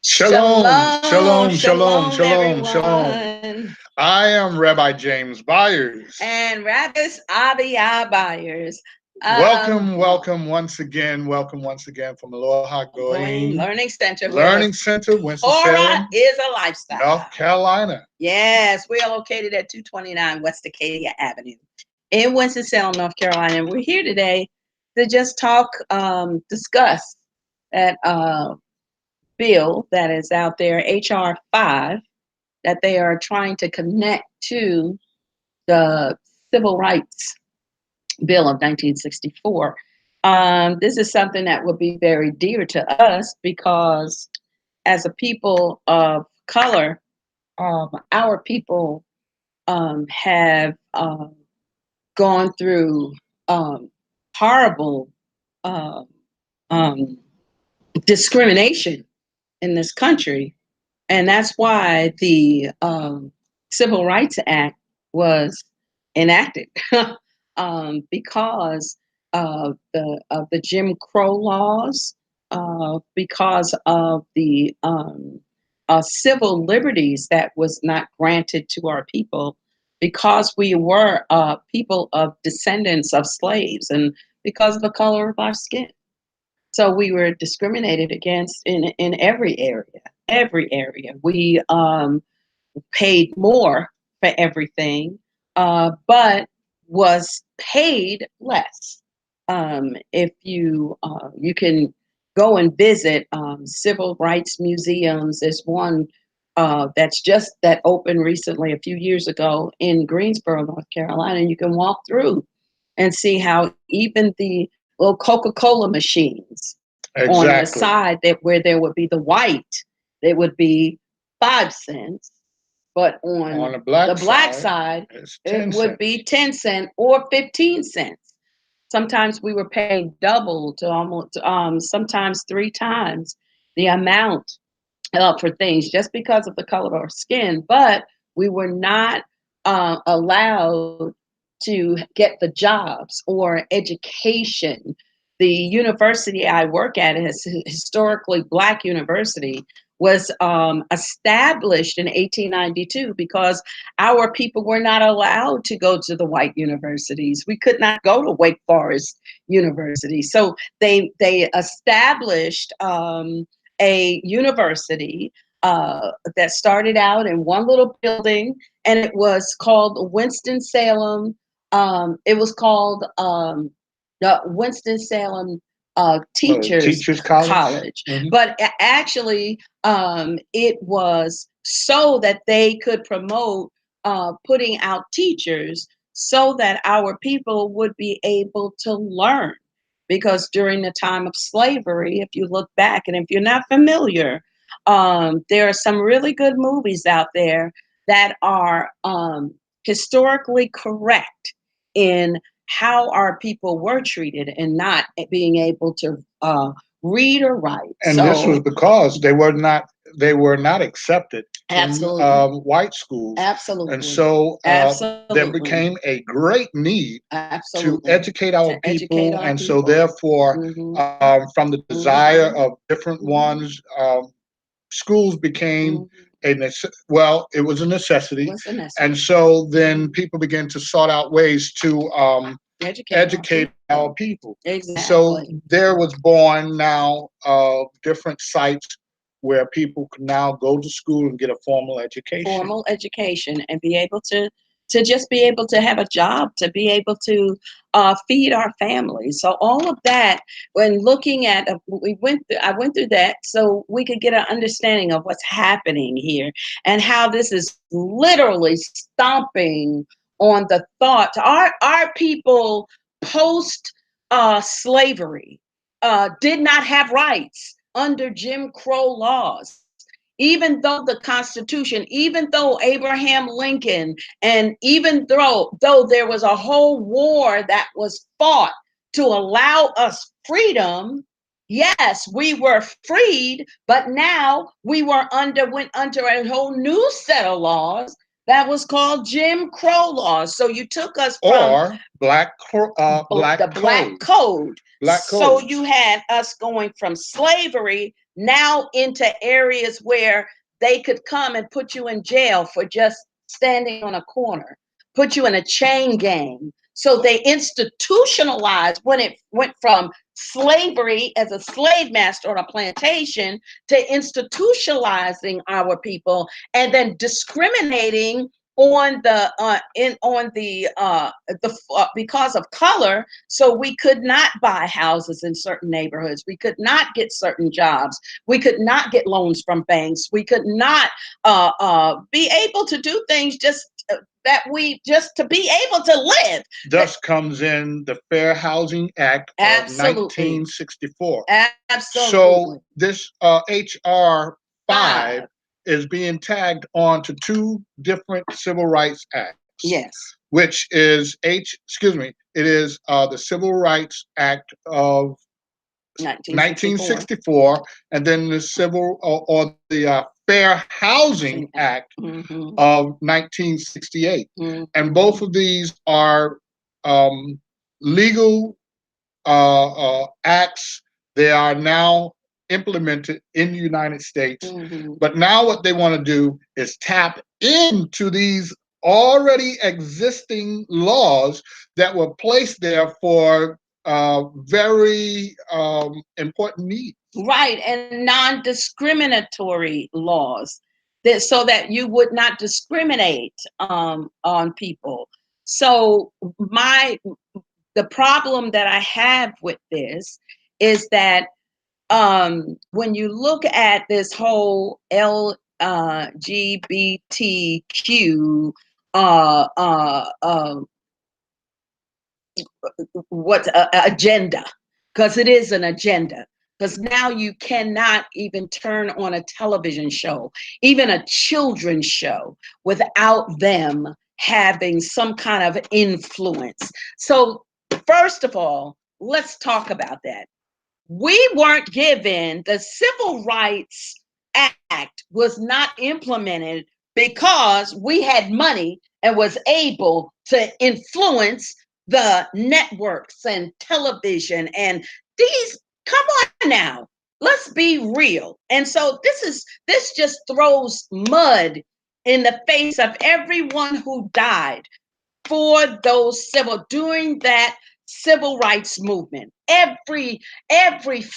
Shalom, shalom, shalom, shalom, shalom. Everyone. I am Rabbi James Byers. And Rabbis, AviYah, Byers. Welcome, welcome once again. Welcome once again from Aloha Going Goyim Learning Center. Learning Center, Torah Winston-Salem, is a lifestyle. North Carolina. Yes, we are located at 229 West Acadia Avenue in Winston-Salem, North Carolina. And we're here today to just talk, discuss that bill that is out there, HR5, that they are trying to connect to the Civil Rights Bill of 1964. This is something that would be very dear to us because as a people of color, our people have gone through horrible discrimination in this country. And that's why the Civil Rights Act was enacted because of the Jim Crow laws, because of the civil liberties that was not granted to our people, because we were people of descendants of slaves, and because of the color of our skin. So we were discriminated against in every area. Every area. We paid more for everything, but was paid less. If you can go and visit civil rights museums. There's one that opened recently a few years ago in Greensboro, North Carolina, and you can walk through and see how even the little Coca-Cola machines on the side where there would be the white, there would be 5 cents, but on the black side it would be 10 cents or 15 cents. Sometimes we were paying double to almost sometimes 3 times the amount for things just because of the color of our skin, but we were not allowed to get the jobs or education. The university I work at is a historically Black university, was established in 1892 because our people were not allowed to go to the white universities. We could not go to Wake Forest University. So they established a university that started out in one little building, and it was called Winston-Salem. It was called the Winston-Salem Teachers College. Mm-hmm. But actually, it was so that they could promote putting out teachers so that our people would be able to learn. Because during the time of slavery, if you look back, and if you're not familiar, there are some really good movies out there that are historically correct in how our people were treated and not being able to read or write. And this was because they were not accepted Absolutely. in white schools. Absolutely. And so there became a great need to educate our people. And so therefore, mm-hmm. From the desire mm-hmm. of different mm-hmm. ones, schools became mm-hmm. It was a necessity. And so then people began to sort out ways to educate our people. Exactly. So there was born now different sites where people can now go to school and get a formal education. Formal education and be able to just be able to have a job, to be able to feed our families. So all of that, when looking at, I went through that so we could get an understanding of what's happening here and how this is literally stomping on the thought. Our people post slavery did not have rights under Jim Crow laws. Even though the Constitution, even though Abraham Lincoln, and even though there was a whole war that was fought to allow us freedom, yes, we were freed, but now we went under a whole new set of laws that was called Jim Crow laws. So you took us from Black Code. So you had us going from slavery now into areas where they could come and put you in jail for just standing on a corner, put you in a chain gang. So they institutionalized when it went from slavery as a slave master on a plantation to institutionalizing our people and then discriminating on the because of color. So we could not buy houses in certain neighborhoods, we could not get certain jobs, we could not get loans from banks, we could not be able to do things just to be able to live. Thus comes in the Fair Housing Act of Absolutely. 1964. Absolutely. So this HR5 is being tagged on to two different civil rights acts. Yes. Which is it is the Civil Rights Act of 1964, and then the Fair Housing Act of 1968. And both of these are legal acts. They are now implemented in the United States. But now what they want to do is tap into these already existing laws that were placed there for very important needs. Right, and non-discriminatory laws so that you would not discriminate on people. So the problem that I have with this is that when you look at this whole LGBTQ agenda, because it is an agenda, because now you cannot even turn on a television show, even a children's show, without them having some kind of influence. So first of all, let's talk about that. We weren't given, the Civil Rights Act was not implemented because we had money and was able to influence the networks and television and these. Come on now, let's be real. And so this just throws mud in the face of everyone who died for those during that civil rights movement. Every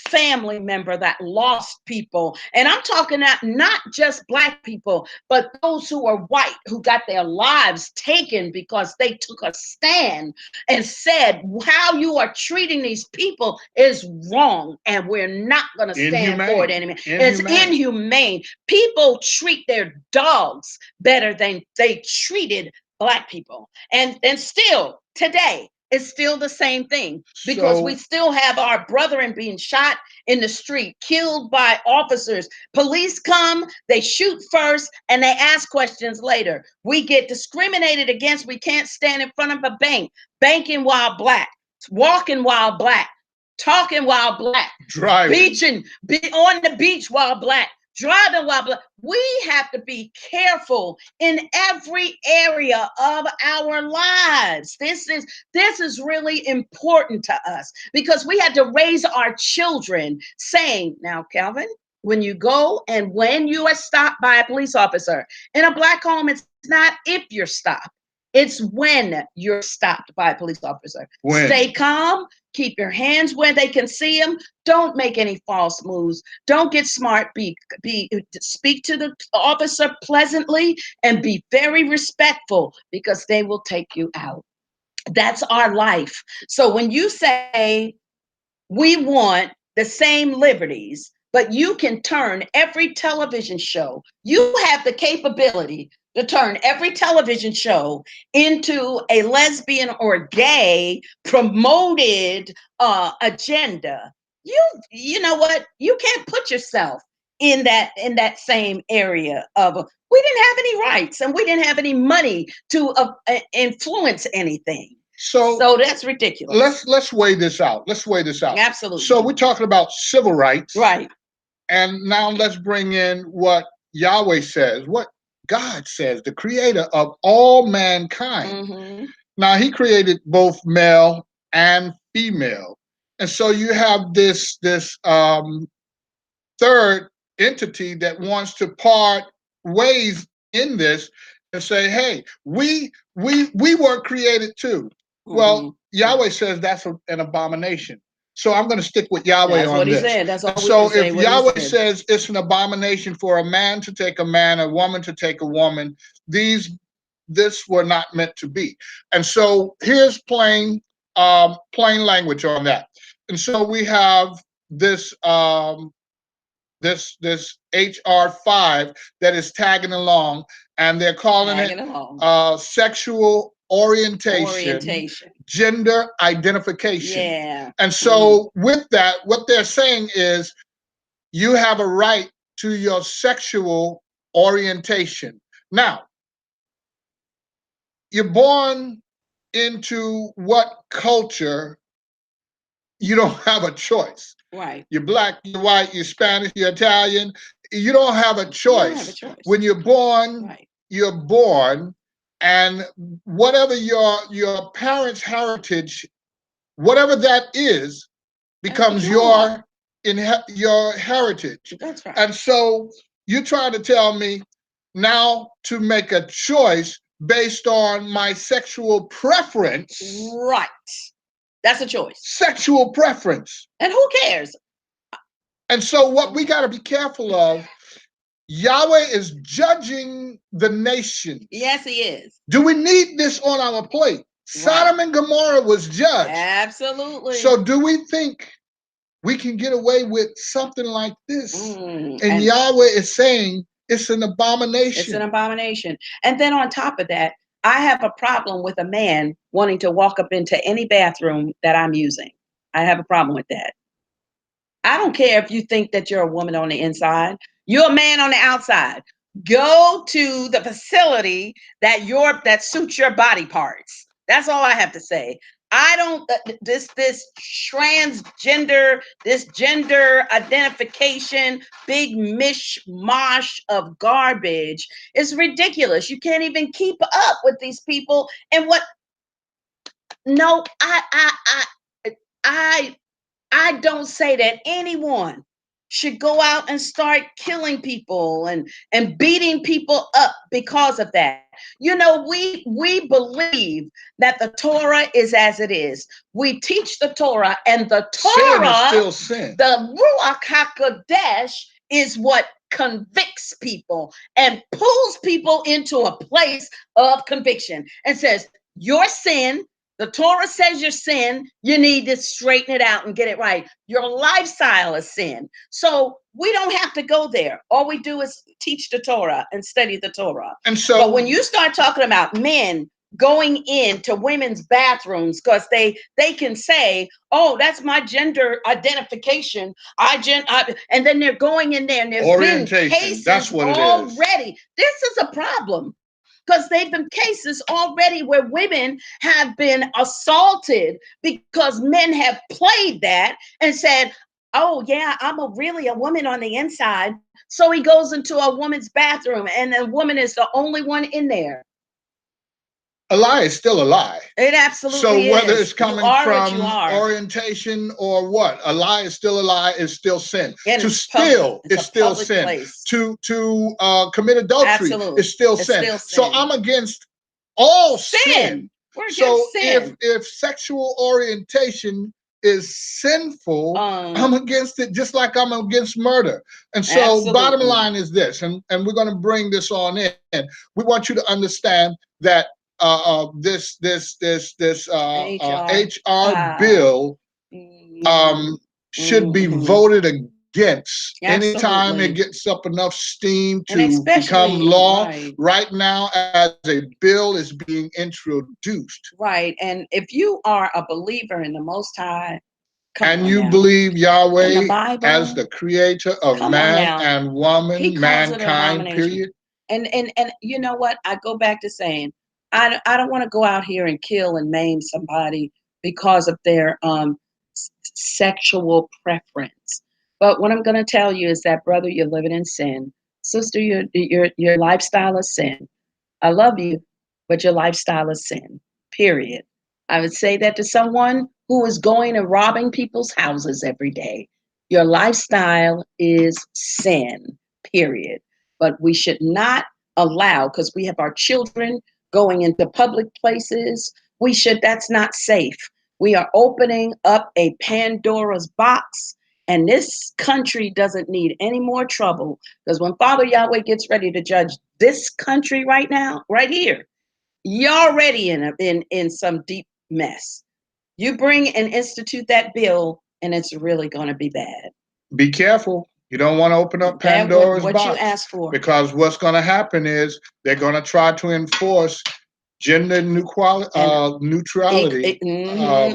family member that lost people, and I'm talking not just Black people, but those who are white, who got their lives taken because they took a stand and said, how you are treating these people is wrong, and we're not going to stand for it anymore. It's inhumane. People treat their dogs better than they treated Black people. And still today, it's still the same thing, because we still have our brethren being shot in the street, killed by officers. Police come, they shoot first, and they ask questions later. We get discriminated against. We can't stand in front of a bank, banking while Black, walking while Black, talking while Black, driving, be on the beach while Black, driving while Black. We have to be careful in every area of our lives. This is really important to us, because we had to raise our children saying, now, Calvin, when you go and when you are stopped by a police officer in a Black home, it's not if you're stopped, it's when you're stopped by a police officer. Stay calm. Keep your hands where they can see them. Don't make any false moves. Don't get smart. Speak to the officer pleasantly and be very respectful, because they will take you out. That's our life. So when you say we want the same liberties, but you can turn every television show, you have the capability to turn every television show into a lesbian or gay promoted agenda. You know what? You can't put yourself in that same area of, we didn't have any rights and we didn't have any money to influence anything. So that's ridiculous. Let's weigh this out. Absolutely. So we're talking about civil rights, right? And now let's bring in what Yahweh says, what God says, the creator of all mankind. Now, he created both male and female. And so you have this third entity that wants to part ways in this and say, hey, we weren't created too. Well, Yahweh says that's an abomination. So I'm going to stick with Yahweh that's on what this. He said. That's all so if Yahweh says it's an abomination for a man to take a man, a woman to take a woman, this were not meant to be. And so here's plain language on that. And so we have this this HR5 that is tagging along, and they're calling it sexual orientation, gender identification. Yeah. And so with that, what they're saying is you have a right to your sexual orientation. Now, you're born into what culture, you don't have a choice. Right. You're black, you're white, you're Spanish, you're Italian. You don't have a choice. When you're born, you're born, and whatever your parents' heritage, whatever that is, becomes your heritage. That's right. And so you're trying to tell me now to make a choice based on my sexual preference. Right. That's a choice. Sexual preference. And who cares? And so what we got to be careful of, Yahweh is judging the nation. Yes, He is. Do we need this on our plate? Right. Sodom and Gomorrah was judged. Absolutely. So do we think we can get away with something like this? And Yahweh is saying it's an abomination. It's an abomination. And then on top of that, I have a problem with a man wanting to walk up into any bathroom that I'm using. I have a problem with that. I don't care if you think that you're a woman on the inside. You're a man on the outside. Go to the facility that suits your body parts. That's all I have to say. I don't, this transgender, this gender identification, big mishmash of garbage is ridiculous. You can't even keep up with these people. And I don't say that anyone should go out and start killing people and beating people up because of that. You know, we believe that the Torah is as it is. We teach the Torah, and the Torah, sin is still sin. The Ruach HaKodesh, is what convicts people and pulls people into a place of conviction and says, your sin, the Torah says your sin, you need to straighten it out and get it right. Your lifestyle is sin. So we don't have to go there. All we do is teach the Torah and study the Torah. And so, but when you start talking about men going into women's bathrooms because they can say, oh, that's my gender identification. And then they're going in there and there's been cases that's what already. This is a problem. Because they've been cases already where women have been assaulted because men have played that and said, oh, yeah, I'm really a woman on the inside. So he goes into a woman's bathroom and the woman is the only one in there. A lie is still a lie. It absolutely is. So whether it's coming from orientation or what, a lie is still a lie, is still sin. And to steal is still sin. Place. To commit adultery is still sin. So I'm against all sin. We're against sin. If sexual orientation is sinful, I'm against it, just like I'm against murder. And so bottom line is this, and we're going to bring this on in. We want you to understand that this HR bill should be voted against anytime it gets up enough steam to become law. Right now, as a bill is being introduced. Right, and if you are a believer in the Most High, and you believe Yahweh as the creator of man and woman, mankind, period. And you know what? I go back to saying, I don't want to go out here and kill and maim somebody because of their sexual preference. But what I'm going to tell you is that, brother, you're living in sin. Sister, your lifestyle is sin. I love you, but your lifestyle is sin, period. I would say that to someone who is going and robbing people's houses every day. Your lifestyle is sin, period. But we should not allow, because we have our children going into public places. That's not safe. We are opening up a Pandora's box, and this country doesn't need any more trouble, because when Father Yahweh gets ready to judge this country right now, right here, you're already in some deep mess. You bring and institute that bill, and it's really going to be bad. Be careful. You don't want to open up Pandora's box. What you asked for. Because what's going to happen is they're going to try to enforce gender neutrality,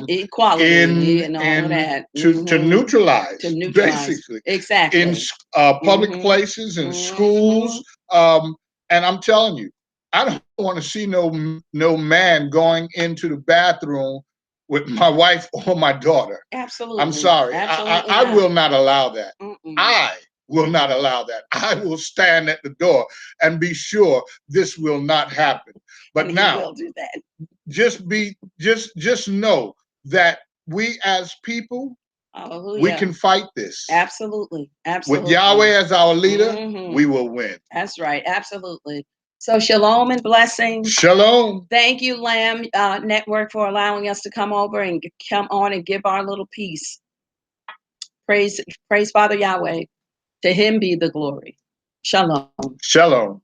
equality, and all that to neutralize, basically, exactly, in public places and schools. And I'm telling you, I don't want to see no man going into the bathroom with my wife or my daughter. Absolutely. I'm sorry. I will not allow that. I will not allow that. I will stand at the door and be sure this will not happen. But now, will do that. Just know that we as people, we can fight this. Absolutely. With Yahweh as our leader, we will win. That's right. Absolutely. So shalom and blessings. Shalom. Thank you, Lamb Network, for allowing us to come over and come on and give our little piece. Praise Father Yahweh. To him be the glory. Shalom. Shalom.